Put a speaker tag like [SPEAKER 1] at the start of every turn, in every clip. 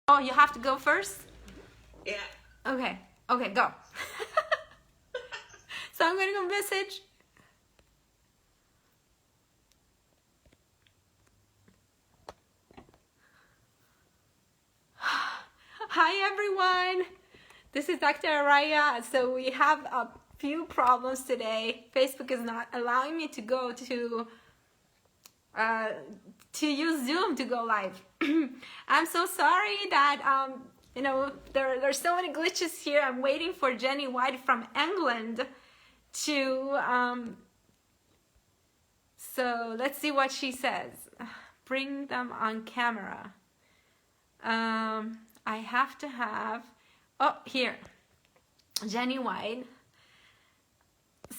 [SPEAKER 1] Oh, you have to go first?
[SPEAKER 2] Yeah.
[SPEAKER 1] Okay. Okay, go. So I'm going to go message. Hi, everyone. This is Dr. Arayeh. So we have a few problems today. Facebook is not allowing me to go to use Zoom to go live. I'm so sorry that there's so many glitches here. I'm waiting for Jenny White from England to so let's see what she says. Bring them on camera. I have to have here Jenny White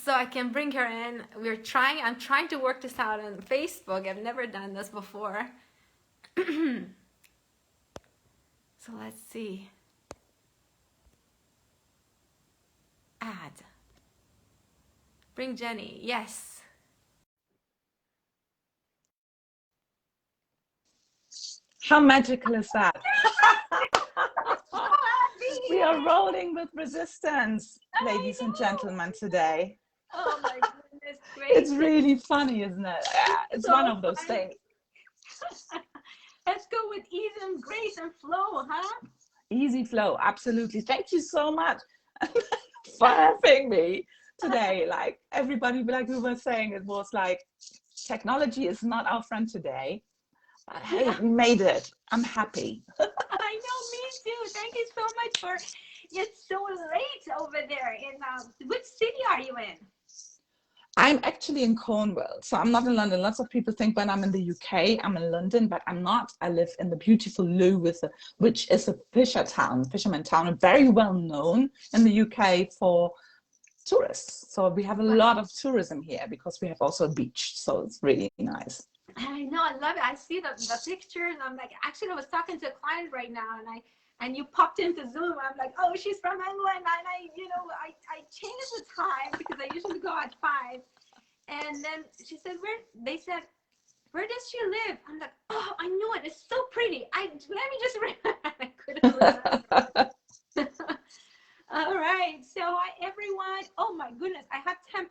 [SPEAKER 1] so I can bring her in. I'm trying to work this out on Facebook. I've never done this before. So let's see. Add. Bring Jenny. Yes.
[SPEAKER 2] How magical is that? We are rolling with resistance, ladies and gentlemen, today.
[SPEAKER 1] Oh my goodness, great.
[SPEAKER 2] It's really funny, isn't it? Yeah, it's
[SPEAKER 1] So
[SPEAKER 2] one of those
[SPEAKER 1] funny.
[SPEAKER 2] things.
[SPEAKER 1] Let's go with ease and grace and flow, huh?
[SPEAKER 2] Easy flow, absolutely. Thank you so much for having me today. Like everybody, like we were saying, it was like technology is not our friend today. But hey, we made it. I'm happy.
[SPEAKER 1] I know, me too. Thank you so much for. It's so late over there. In which city are you in?
[SPEAKER 2] I'm actually in Cornwall, so I'm not in London. Lots of people think when I'm in the UK, I'm in London, but I'm not. I live in the beautiful Loo, which is a fisherman town, and very well known in the UK for tourists. So we have a lot of tourism here because we have also a beach, so it's really nice.
[SPEAKER 1] I know, I love it. I see the pictures. I'm like, actually, I was talking to a client right now, and you popped into Zoom. I'm like, oh, she's from England, and I changed the time because I usually go at 5. And then she said, they said, where does she live? I'm like, oh, I knew it. It's so pretty. Let me just I couldn't remember. All right. So everyone, oh my goodness, I have 10%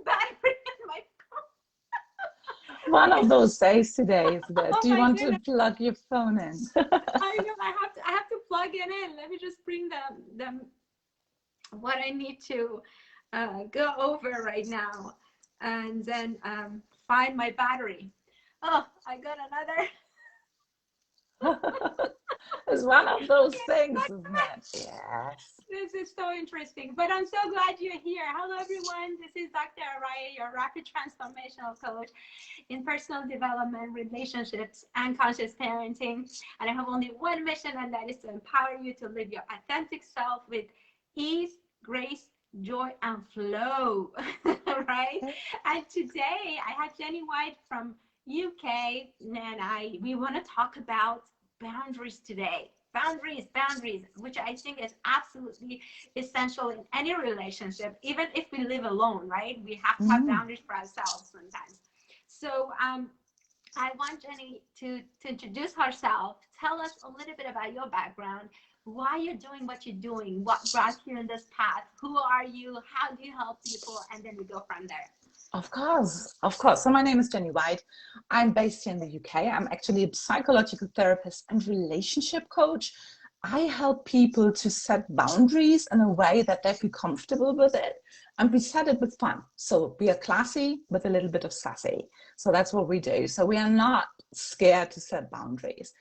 [SPEAKER 1] battery in my phone.
[SPEAKER 2] One of those days today, isn't it?
[SPEAKER 1] Oh
[SPEAKER 2] Do you
[SPEAKER 1] my
[SPEAKER 2] want
[SPEAKER 1] goodness.
[SPEAKER 2] to plug your phone in?
[SPEAKER 1] I know I have to plug it in. Let me just bring them what I need to go over right now, and then find my battery. Oh, I got another.
[SPEAKER 2] It's one of those things, isn't it? Yes.
[SPEAKER 1] This is so interesting, but I'm so glad you're here. Hello, everyone. This is Dr. Arayeh, your rapid transformational coach in personal development, relationships, and conscious parenting. And I have only one mission, and that is to empower you to live your authentic self with ease, grace, joy, and flow. Right? And today I have Jenny White from UK, and we want to talk about boundaries today. Boundaries, which I think is absolutely essential in any relationship, even if we live alone, right? We have to have boundaries for ourselves sometimes. So I want Jenny to introduce herself, tell us a little bit about your background, why you're doing what you're doing, what brought you in this path, who are you, how do you help people, and then we go from there.
[SPEAKER 2] Of course, of course. So my name is Jenny White. I'm based here in the UK. I'm actually a psychological therapist and relationship coach. I help people to set boundaries in a way that they feel comfortable with it, and we set it with fun. So we are classy with a little bit of sassy. So that's what we do. So we are not scared to set boundaries.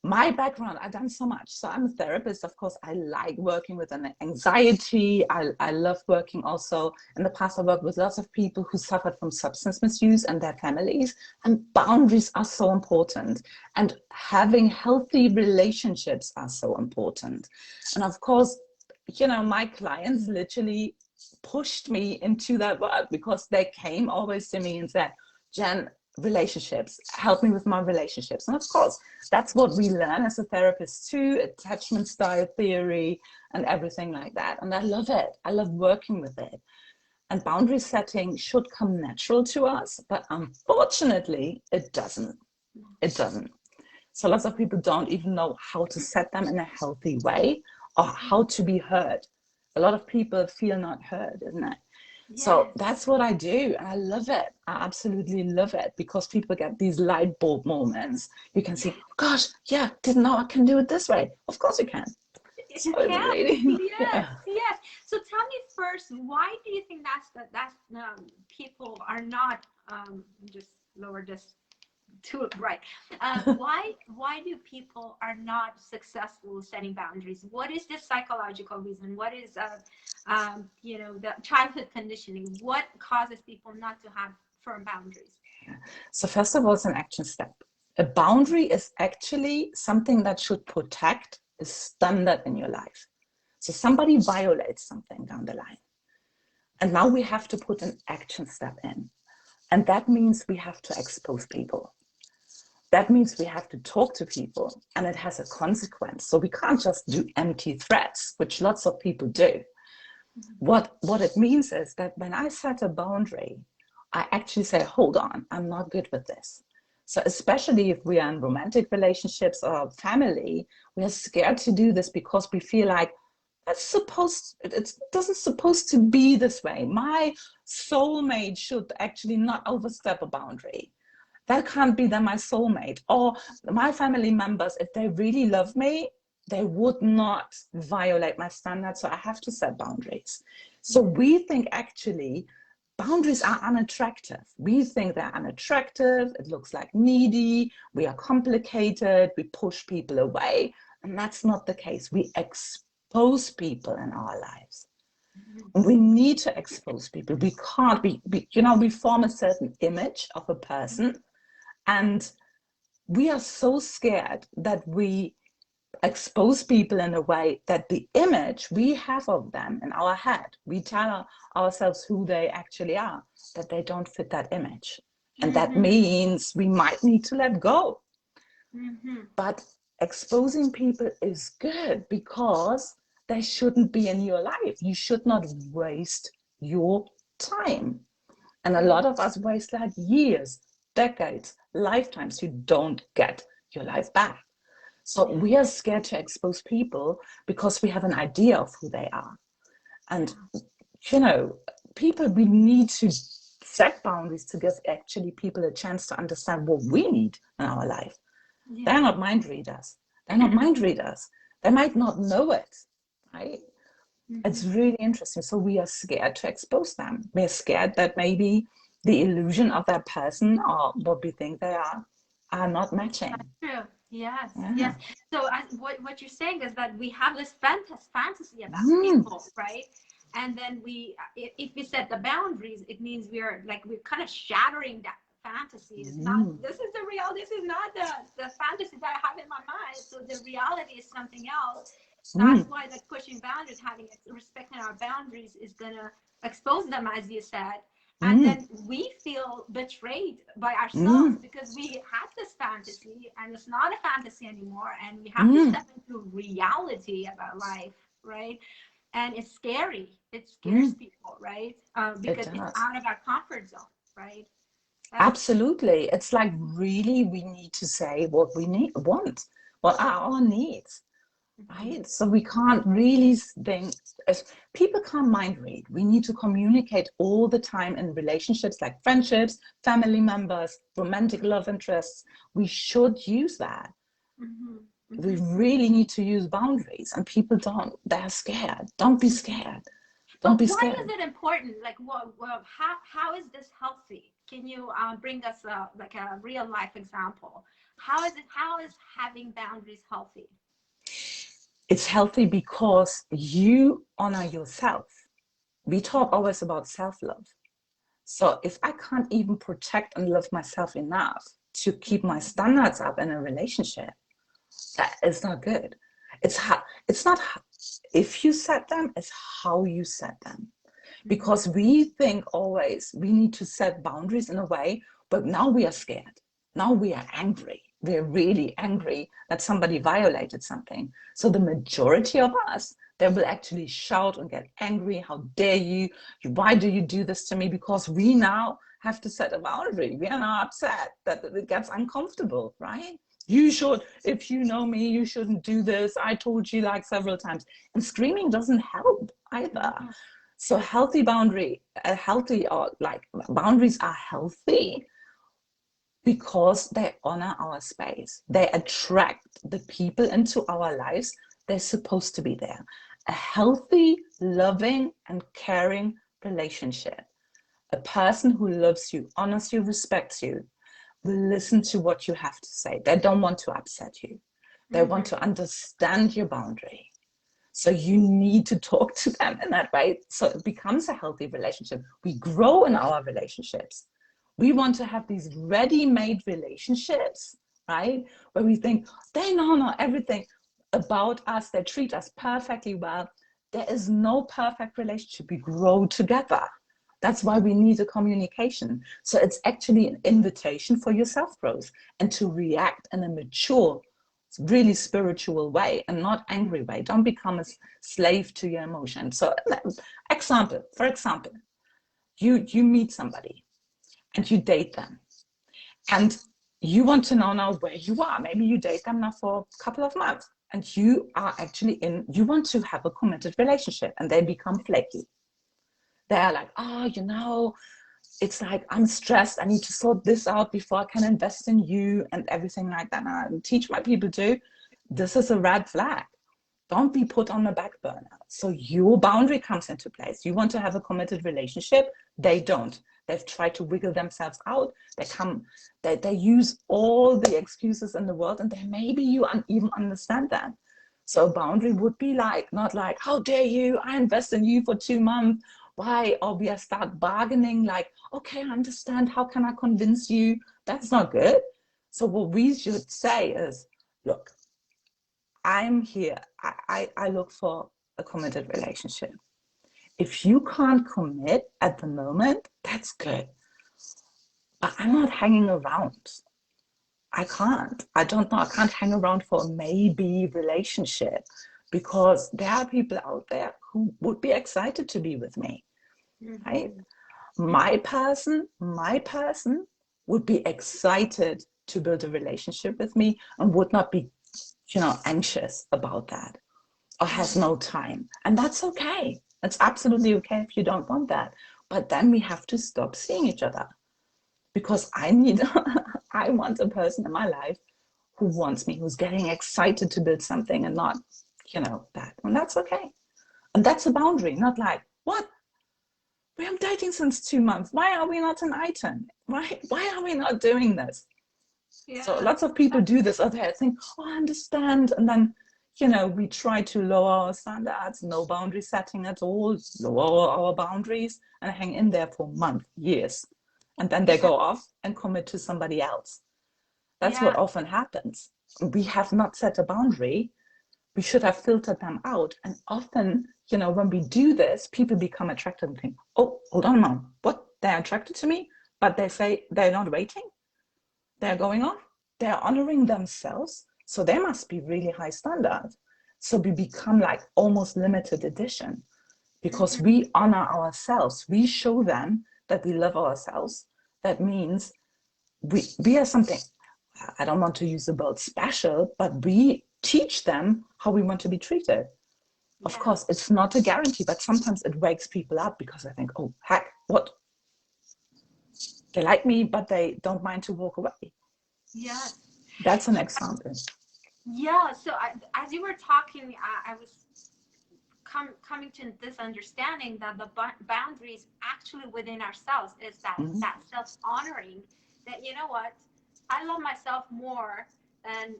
[SPEAKER 2] My background, I've done so much. So I'm a therapist. Of course, I like working with an anxiety. I love working also. In the past, I worked with lots of people who suffered from substance misuse and their families. And boundaries are so important. And having healthy relationships are so important. And of course, you know, my clients literally pushed me into that work because they came always to me and said, Jen, relationships, help me with my relationships. And of course, that's what we learn as a therapist too, attachment style theory and everything like that. And I love it. I love working with it. And boundary setting should come natural to us, but unfortunately, it doesn't. It doesn't. So lots of people don't even know how to set them in a healthy way or how to be heard. A lot of people feel not heard, isn't it? So
[SPEAKER 1] Yes.
[SPEAKER 2] that's what I do, and I love it. I absolutely love it because people get these light bulb moments. You can see, gosh, yeah, didn't know I can do it this way. Of course you can. So
[SPEAKER 1] You
[SPEAKER 2] it's
[SPEAKER 1] can.
[SPEAKER 2] really,
[SPEAKER 1] Yes,
[SPEAKER 2] yeah.
[SPEAKER 1] yes. So tell me first, why do you think that's people are not just lower this to right? Why do people are not successful setting boundaries? What is the psychological reason? What is the childhood conditioning? What causes people not to have firm boundaries?
[SPEAKER 2] So first of all, it's an action step. A boundary is actually something that should protect a standard in your life. So somebody violates something down the line. And now we have to put an action step in. And that means we have to expose people. That means we have to talk to people, and it has a consequence. So we can't just do empty threats, which lots of people do. What it means is that when I set a boundary, I actually say, hold on, I'm not good with this. So especially if we are in romantic relationships or family, we are scared to do this because we feel like it doesn't supposed to be this way. My soulmate should actually not overstep a boundary. That can't be then my soulmate. Or my family members, if they really love me, they would not violate my standards. So I have to set boundaries. So we think actually boundaries are unattractive. We think they're unattractive. It looks like needy. We are complicated. We push people away. And that's not the case. We expose people in our lives. We need to expose people. We can't be, we form a certain image of a person, and we are so scared that we expose people in a way that the image we have of them in our head, we tell ourselves who they actually are, that they don't fit that image. And that means we might need to let go. But exposing people is good because they shouldn't be in your life. You should not waste your time. And a lot of us waste like years, decades, lifetimes. You don't get your life back. So we are scared to expose people because we have an idea of who they are. And, people, we need to set boundaries to give actually people a chance to understand what we need in our life.
[SPEAKER 1] Yeah.
[SPEAKER 2] They're not mind readers. They're not mind readers. They might not know it, right? It's really interesting. So we are scared to expose them. We're scared that maybe the illusion of that person or what we think they are not matching.
[SPEAKER 1] True. Yes,
[SPEAKER 2] Yeah.
[SPEAKER 1] yes. So what you're saying is that we have this fantasy about people, right? And then if we set the boundaries, it means we're kind of shattering that fantasy. It's not, this is the real, this is not the fantasy that I have in my mind. So the reality is something else. That's why pushing boundaries, respecting our boundaries is gonna expose them, as you said. And then we feel betrayed by ourselves because we had this fantasy and it's not a fantasy anymore. And we have to step into reality about life, right? And it's scary. It scares people, right? Because it's out of our comfort zone, right?
[SPEAKER 2] Absolutely. It's like really we need to say what we want, what are our needs. Right? So we can't really think, as people can't mind read. We need to communicate all the time in relationships like friendships, family members, romantic love interests. We should use that. We really need to use boundaries, and people don't. They're scared. Don't be scared. Don't be scared.
[SPEAKER 1] Why is it important? Like, how is this healthy? Can you bring us a real life example? How is having boundaries healthy?
[SPEAKER 2] It's healthy because you honor yourself. We talk always about self-love. So if I can't even protect and love myself enough to keep my standards up in a relationship, that is not good. It's not if you set them, it's how you set them. Because we think always we need to set boundaries in a way, but now we are scared. Now we are angry. We're really angry that somebody violated something. So the majority of us, they will actually shout and get angry. How dare you? Why do you do this to me? Because we now have to set a boundary. We are now upset that it gets uncomfortable, right? You should, if you know me, you shouldn't do this. I told you like several times. And screaming doesn't help either. So healthy boundary, a healthy or like boundaries are healthy because they honor our space. They attract the people into our lives. They're supposed to be there. A healthy, loving, and caring relationship. A person who loves you, honors you, respects you, will listen to what you have to say. They don't want to upset you. They want to understand your boundary. So you need to talk to them in that way. So it becomes a healthy relationship. We grow in our relationships. We want to have these ready-made relationships, right? Where we think they know everything about us. They treat us perfectly well. There is no perfect relationship. We grow together. That's why we need a communication. So it's actually an invitation for your self-growth and to react in a mature, really spiritual way and not angry way. Don't become a slave to your emotions. So for example, you meet somebody and you date them and you want to know now where you are. Maybe you date them now for a couple of months and you are actually you want to have a committed relationship and they become flaky. They're like, oh, it's like, I'm stressed. I need to sort this out before I can invest in you and everything like that. And I teach my people to, this is a red flag. Don't be put on the back burner. So your boundary comes into place. You want to have a committed relationship. They don't. They've tried to wiggle themselves out. They use all the excuses in the world and then maybe you even understand that. So a boundary would be like, not like, how dare you, I invest in you for 2 months. Why? Or we start bargaining like, okay, I understand. How can I convince you? That's not good. So what we should say is, look, I'm here. I look for a committed relationship. If you can't commit at the moment, that's good. But I'm not hanging around. I can't. I don't know. I can't hang around for a maybe relationship because there are people out there who would be excited to be with me. Right? My person would be excited to build a relationship with me and would not be, anxious about that or has no time. And that's okay. It's absolutely okay if you don't want that. But then we have to stop seeing each other because I want a person in my life who wants me, who's getting excited to build something and not, that. And that's okay. And that's a boundary, not like, what? We are dating since 2 months. Why are we not an item? Why are we not doing this? Yeah. So lots of people do this. Or they think, I understand. And then, we try to lower our standards, no boundary setting at all, lower our boundaries and hang in there for months, years. And then they go off and commit to somebody else. That's what often happens. We have not set a boundary. We should have filtered them out. And often, when we do this, people become attracted and think, oh, hold on a moment. What? They're attracted to me, but they say they're not waiting. They're going off. They're honoring themselves. So they must be really high standard. So we become like almost limited edition because we honor ourselves. We show them that we love ourselves. That means we are something, I don't want to use the word special, but we teach them how we want to be treated. Of course, it's not a guarantee, but sometimes it wakes people up because I think, oh, heck, what? They like me, but they don't mind to walk away.
[SPEAKER 1] Yeah.
[SPEAKER 2] That's an example.
[SPEAKER 1] Yeah. So as you were talking, I was coming to this understanding that the boundaries actually within ourselves is that self-honoring, that, what, I love myself more than,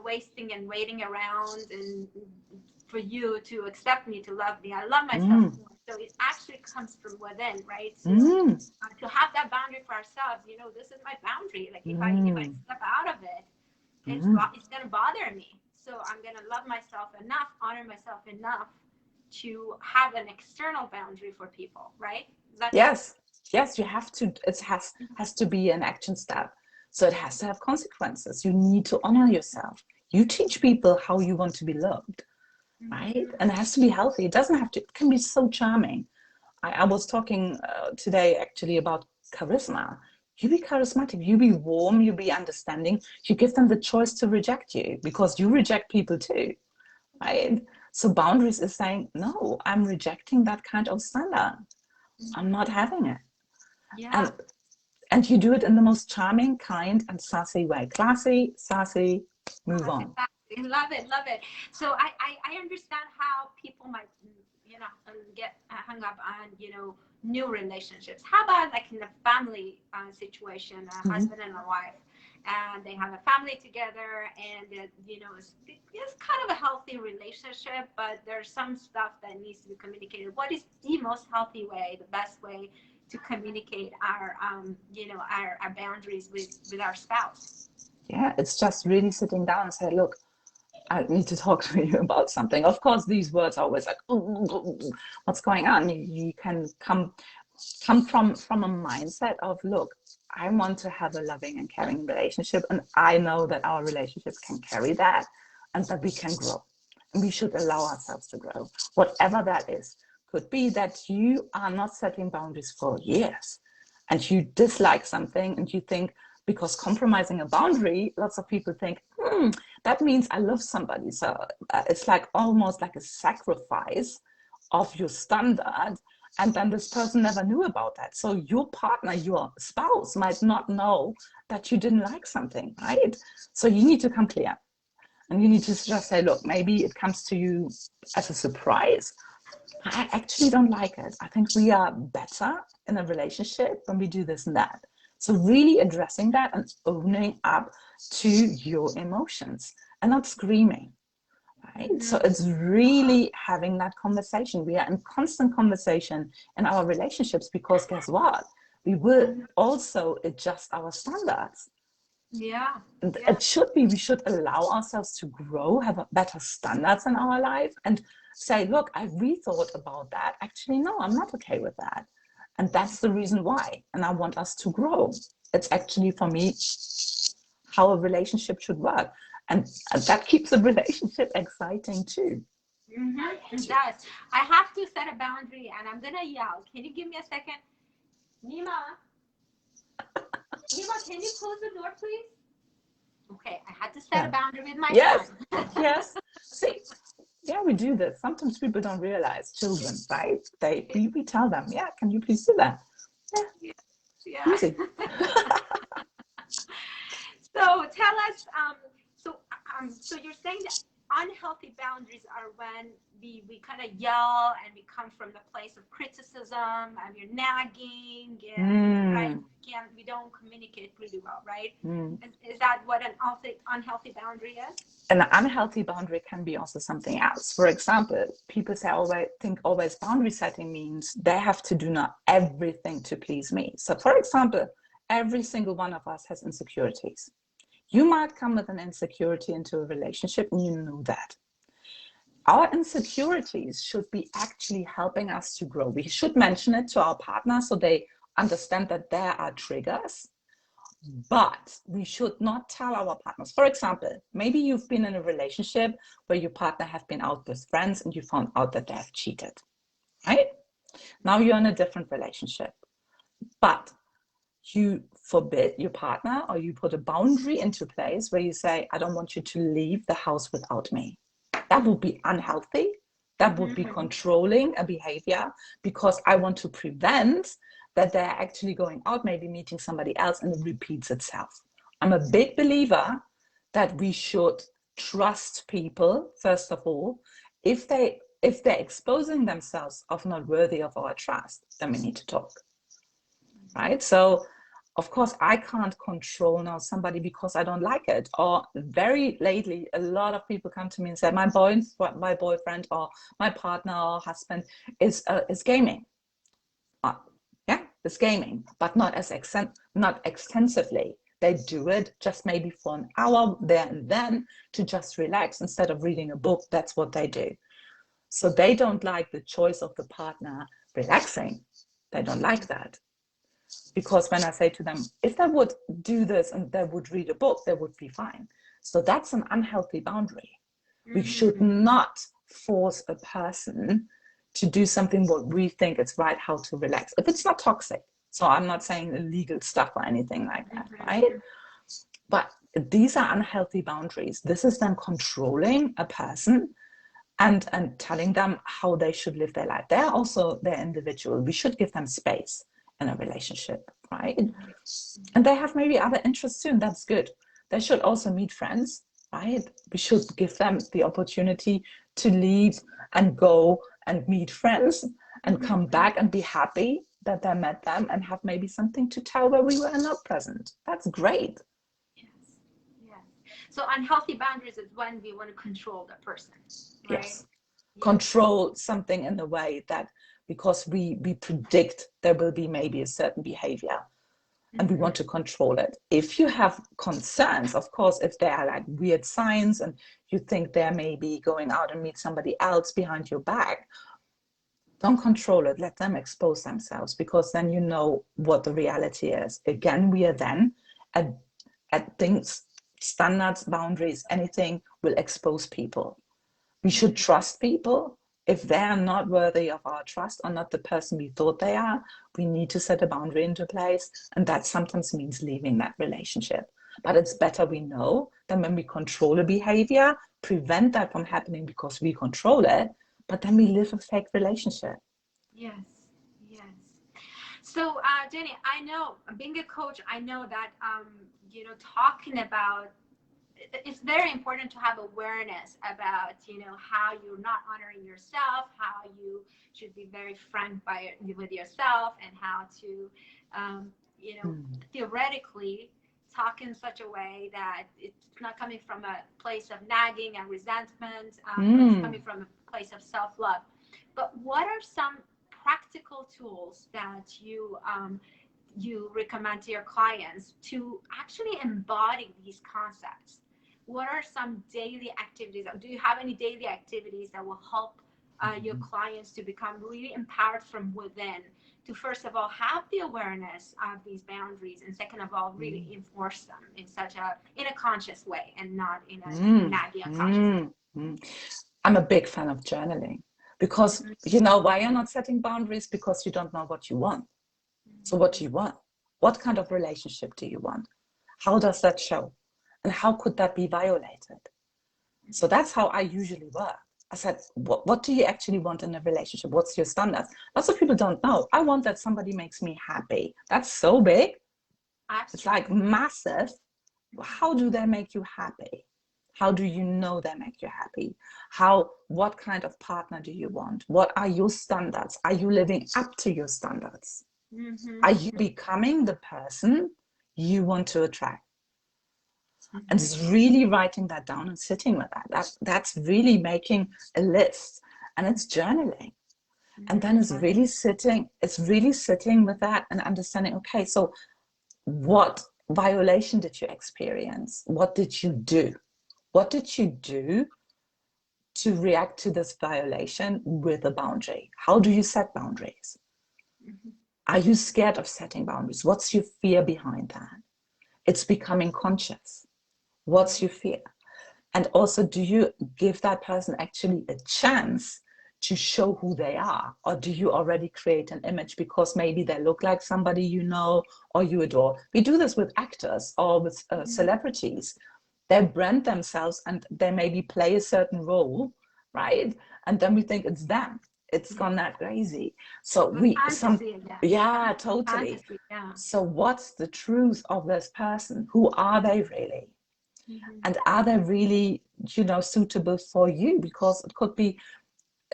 [SPEAKER 1] wasting and waiting around and for you to accept me, to love me. I love myself more. So it actually comes from within, right? So to have that boundary for ourselves, this is my boundary. Like if I step out of it, it's going to bother me. So I'm going to love myself enough, honor myself enough to have an external boundary for people, right?
[SPEAKER 2] Yes, you have to. It has to be an action step. So it has to have consequences. You need to honor yourself. You teach people how you want to be loved, right? And it has to be healthy. It doesn't have to. It can be so charming. I was talking today actually about charisma. You be charismatic, you be warm, you be understanding, you give them the choice to reject you because you reject people too, right? So boundaries is saying, no, I'm rejecting that kind of standard. I'm not having it.
[SPEAKER 1] Yeah.
[SPEAKER 2] And you do it in the most charming, kind, and sassy way. Classy, sassy, move on.
[SPEAKER 1] Love it, love it. So I understand how people might, you know, get hung up on, you know, new relationships. How about like in a family situation, a husband and a wife, and they have a family together, and you know, it's kind of a healthy relationship, but there's some stuff that needs to be communicated. What is the most healthy way, the best way to communicate our, you know, our boundaries with our spouse?
[SPEAKER 2] Yeah, it's just really sitting down and say, look, I need to talk to you about something. Of course, these words are always like, what's going on? You can come from a mindset of, look, I want to have a loving and caring relationship, and I know that our relationship can carry that, and that we can grow, and we should allow ourselves to grow, whatever that is. Could be that you are not setting boundaries for years, and you dislike something, and you think, because compromising a boundary, lots of people think, that means I love somebody. So it's like almost like a sacrifice of your standard. And then this person never knew about that. So your partner, your spouse might not know that you didn't like something, right? So you need to come clear. And you need to just say, look, maybe it comes to you as a surprise. I actually don't like it. I think we are better in a relationship when we do this and that. So really addressing that and owning up to your emotions and not screaming, right? So it's really having that conversation. We are in constant conversation in our relationships because guess what? We will also adjust our standards.
[SPEAKER 1] Yeah.
[SPEAKER 2] It should be, we should allow ourselves to grow, have better standards in our life and say, look, I rethought about that. Actually, no, I'm not okay with that. And that's the reason why. And I want us to grow. It's actually, for me, how a relationship should work. And that keeps a relationship exciting too.
[SPEAKER 1] It does. I have to set a boundary and I'm going to yell. Can you give me a second? Nima, can you close the door, please? Okay, I had to set a boundary with my son.
[SPEAKER 2] Yes. See, yeah, we do this. Sometimes people don't realize, children, right? We tell them, yeah, can you please do that?
[SPEAKER 1] Yeah.
[SPEAKER 2] Easy.
[SPEAKER 1] So tell us, so you're saying that unhealthy boundaries are when we kind of yell and we come from the place of criticism and you're nagging and right, we don't communicate really well, right? Is that what an unhealthy boundary is?
[SPEAKER 2] An unhealthy boundary can be also something else. For example, people say always boundary setting means they have to do not everything to please me. So for example, every single one of us has insecurities. You might come with an insecurity into a relationship and you know that. Our insecurities should be actually helping us to grow. We should mention it to our partner so they understand that there are triggers, but we should not tell our partners. For example, maybe you've been in a relationship where your partner have been out with friends and you found out that they have cheated, right? Now you're in a different relationship, but you forbid your partner or you put a boundary into place where you say, I don't want you to leave the house without me. That would be unhealthy. That would be controlling a behavior because I want to prevent that they're actually going out, maybe meeting somebody else, and it repeats itself. I'm a big believer that we should trust people, first of all. If they're exposing themselves of not worthy of our trust, then we need to talk, right? So of course, I can't control now somebody because I don't like it. Or very lately, a lot of people come to me and say, my boyfriend or my partner or husband is gaming. Yeah, it's gaming, but not not extensively. They do it just maybe for an hour there and then to just relax instead of reading a book. That's what they do. So they don't like the choice of the partner relaxing. They don't like that. Because when I say to them, if they would do this and they would read a book, they would be fine. So that's an unhealthy boundary. We should not force a person to do something what we think is right, how to relax. If it's not toxic, So I'm not saying illegal stuff or anything like that, right? But these are unhealthy boundaries. This is then controlling a person and telling them how they should live their life. They're also their individual. We should give them space in a relationship, right? And they have maybe other interests too, and that's good. They should also meet friends, right? We should give them the opportunity to leave and go and meet friends and come back and be happy that they met them and have maybe something to tell where we were not present. That's great.
[SPEAKER 1] Yes. Yes. So unhealthy boundaries is when we want to control the person, right?
[SPEAKER 2] Yes. Control something in the way that because we predict there will be maybe a certain behavior and we want to control it. If you have concerns, of course, if there are like weird signs and you think they're maybe going out and meet somebody else behind your back, don't control it. Let them expose themselves, because then you know what the reality is. Again, we are then at things, standards, boundaries, anything will expose people. We should trust people. If they are not worthy of our trust or not the person we thought they are, we need to set a boundary into place. And that sometimes means leaving that relationship. But it's better we know than when we control a behavior, prevent that from happening because we control it, but then we live a fake relationship.
[SPEAKER 1] Yes, yes. So, Jenny, I know being a coach, I know that, talking about it's very important to have awareness about, how you're not honoring yourself, how you should be very frank with yourself, and how to, theoretically talk in such a way that it's not coming from a place of nagging and resentment, but it's coming from a place of self-love. But what are some practical tools that you recommend to your clients to actually embody these concepts? What are some daily activities? Do you have any daily activities that will help your clients to become really empowered from within, to first of all have the awareness of these boundaries, and second of all really enforce them in a conscious way and not in a naggy unconscious way?
[SPEAKER 2] I'm a big fan of journaling, because why you're not setting boundaries? Because you don't know what you want. So what do you want? What kind of relationship do you want? How does that show? And how could that be violated? So that's how I usually work. I said, what do you actually want in a relationship? What's your standards? Lots of people don't know. I want that somebody makes me happy. That's so big. It's like massive. How do they make you happy? How do you know they make you happy? What kind of partner do you want? What are your standards? Are you living up to your standards? Are you becoming the person you want to attract? And it's really writing that down and sitting with that. That's really making a list, and it's journaling. And then it's really sitting with that and understanding, okay, so what violation did you experience? What did you do? What did you do to react to this violation with a boundary? How do you set boundaries? Are you scared of setting boundaries? What's your fear behind that? It's becoming conscious. What's your fear? And also, do you give that person actually a chance to show who they are? Or do you already create an image because maybe they look like somebody you know or you adore? We do this with actors or with celebrities. They brand themselves and they maybe play a certain role, right? And then we think it's them. It's gone that crazy. So totally. Fantasy, yeah. So what's the truth of this person? Who are they really? And are they really, suitable for you? Because it could be,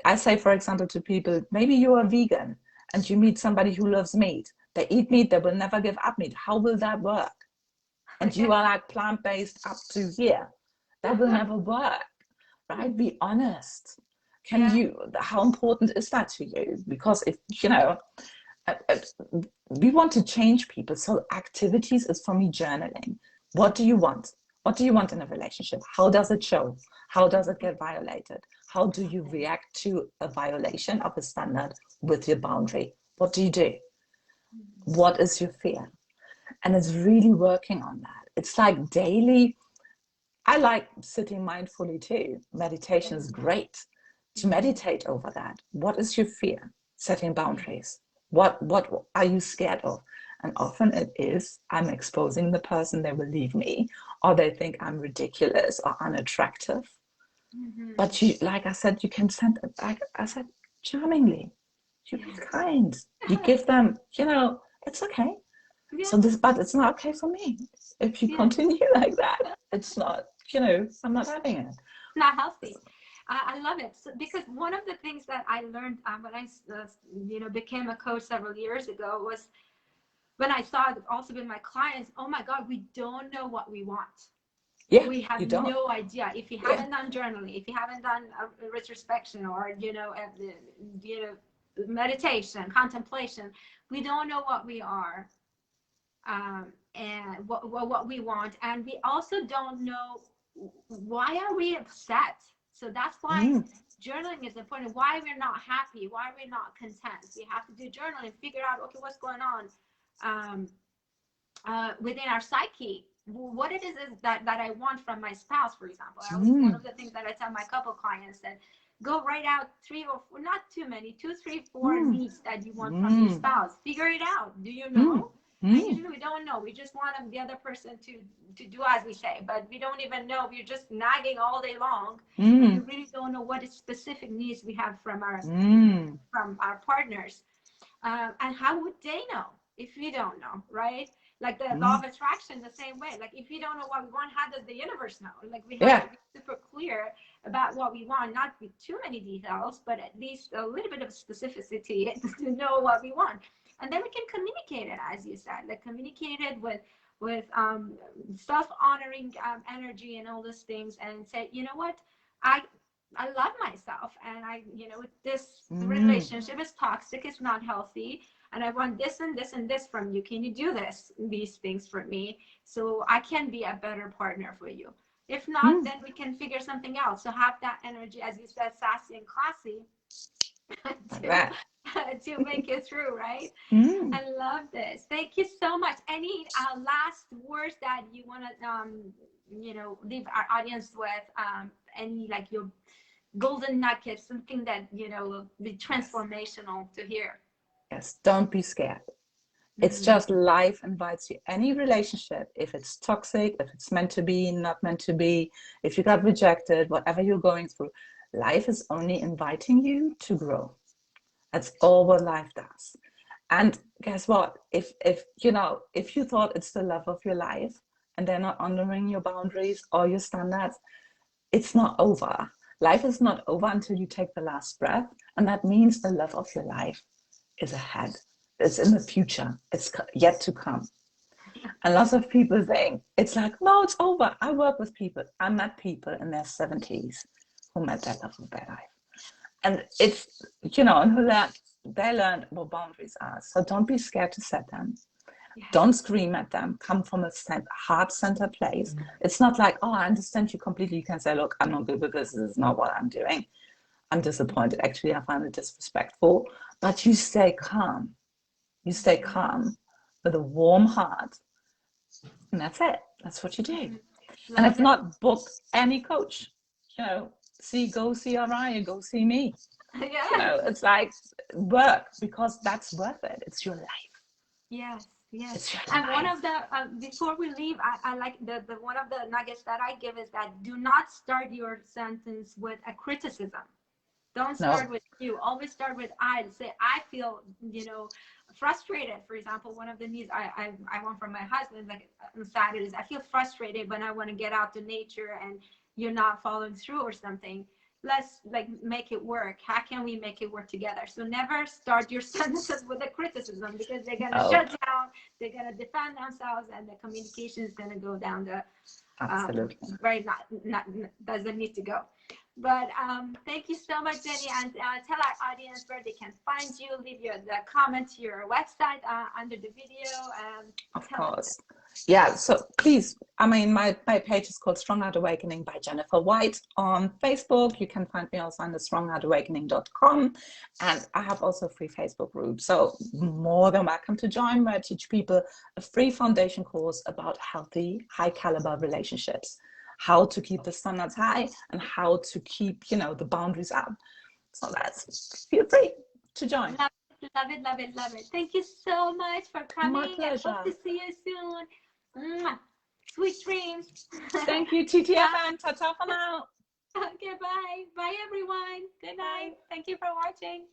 [SPEAKER 2] I say, for example, to people, maybe you're a vegan and you meet somebody who loves meat. They eat meat, they will never give up meat. How will that work? And you are like plant-based up to here. That will never work, right? Be honest. How important is that to you? Because if, we want to change people. So activities is for me journaling. What do you want? What do you want in a relationship? How does it show? How does it get violated? How do you react to a violation of a standard with your boundary? What do you do? What is your fear? And it's really working on that. It's like daily. I like sitting mindfully too. Meditation is great to meditate over that. What is your fear? Setting boundaries. What are you scared of? And often it is, I'm exposing the person, they will leave me, or they think I'm ridiculous or unattractive.
[SPEAKER 1] Mm-hmm.
[SPEAKER 2] But you, like I said, you can send it, like I said, charmingly. You be kind. You give them, it's okay.
[SPEAKER 1] Yeah.
[SPEAKER 2] So this, but it's not okay for me. If you
[SPEAKER 1] Yeah.
[SPEAKER 2] continue like that, it's not, I'm not having it.
[SPEAKER 1] Not healthy. I love it. So, because one of the things that I learned when I became a coach several years ago was when I saw it also with my clients. Oh my God, we don't know what we want.
[SPEAKER 2] Yeah,
[SPEAKER 1] We have
[SPEAKER 2] you don't.
[SPEAKER 1] no idea. If you haven't done journaling, if you haven't done a retrospection, or meditation, contemplation, we don't know what we are, and what we want, and we also don't know why are we upset. So that's why journaling is important. Why we're not happy, why we're not content. We have to do journaling, figure out, okay, what's going on within our psyche. What it is that I want from my spouse, for example. One of the things that I tell my couple clients, that go write out 3 or 4, not too many, 2, 3, 4 needs that you want from your spouse. Figure it out. Do you know? And usually we don't know. We just want the other person to do as we say, but we don't even know. We're just nagging all day long. And we really don't know what specific needs we have from our partners. And how would they know if we don't know, right? Like the law of attraction, the same way. Like if you don't know what we want, how does the universe know? Like we have to be super clear about what we want, not with too many details, but at least a little bit of specificity to know what we want. And then we can communicate it, as you said, like communicate it with self-honoring energy and all those things, and say, you know what, I love myself, and this relationship is toxic, it's not healthy, and I want this and this and this from you. Can you do these things for me, so I can be a better partner for you? If not, then we can figure something else. So have that energy, as you said, sassy and classy, to make it through, right? I love this. Thank you so much. Any last words that you want to leave our audience with? Any, like, your golden nuggets, something that will be transformational to hear?
[SPEAKER 2] Yes, don't be scared. It's just life invites you. Any relationship, if it's toxic, if it's meant to be, not meant to be, if you got rejected, whatever you're going through, life is only inviting you to grow. That's all what life does. And guess what? If you thought it's the love of your life and they're not honoring your boundaries or your standards, it's not over. Life is not over until you take the last breath. And that means the love of your life is ahead. It's in the future. It's yet to come. And lots of people think it's like, no, it's over. I work with people. I met people in their 70s who met that love of their life. And it's, and they learned what boundaries are. So don't be scared to set them. Yeah. Don't scream at them. Come from a heart-centered place. It's not like, oh, I understand you completely. You can say, look, I'm not good with this. This is not what I'm doing. I'm disappointed. Actually, I find it disrespectful. But you stay calm. You stay calm with a warm heart. And that's it. That's what you do. And if not, book any coach. Go see Arayeh, go see me. Yeah. It's like work, because that's worth it. It's your life.
[SPEAKER 1] Yes. And one of the before we leave, I like the one of the nuggets that I give is that do not start your sentence with a criticism. Don't start with you. Always start with I. Say, I feel, frustrated. For example, one of the needs I want from my husband, like on Saturdays, I feel frustrated when I want to get out to nature and you're not following through or something. Let's make it work. How can we make it work together? So never start your sentences with a criticism, because they're gonna shut down. They're gonna defend themselves, and the communication is gonna go down the not doesn't need to go. But thank you so much, Jenny, and tell our audience where they can find you. Leave the comment to your website under the video.
[SPEAKER 2] Of course. Yeah, so please, my page is called Strong Heart Awakening by Jennifer White on Facebook. You can find me also on the stronghheartawakening.com, and I have also a free Facebook group. So more than welcome to join, where I teach people a free foundation course about healthy, high caliber relationships, how to keep the standards high and how to keep, the boundaries up. So feel free to join.
[SPEAKER 1] Love it, love it, love it. Thank you so much for coming.
[SPEAKER 2] My pleasure.
[SPEAKER 1] I hope to see you soon. Mwah. Sweet dreams.
[SPEAKER 2] Thank you, TTFN. Ta-ta for now.
[SPEAKER 1] Okay, bye. Bye, everyone. Good night. Thank you for watching.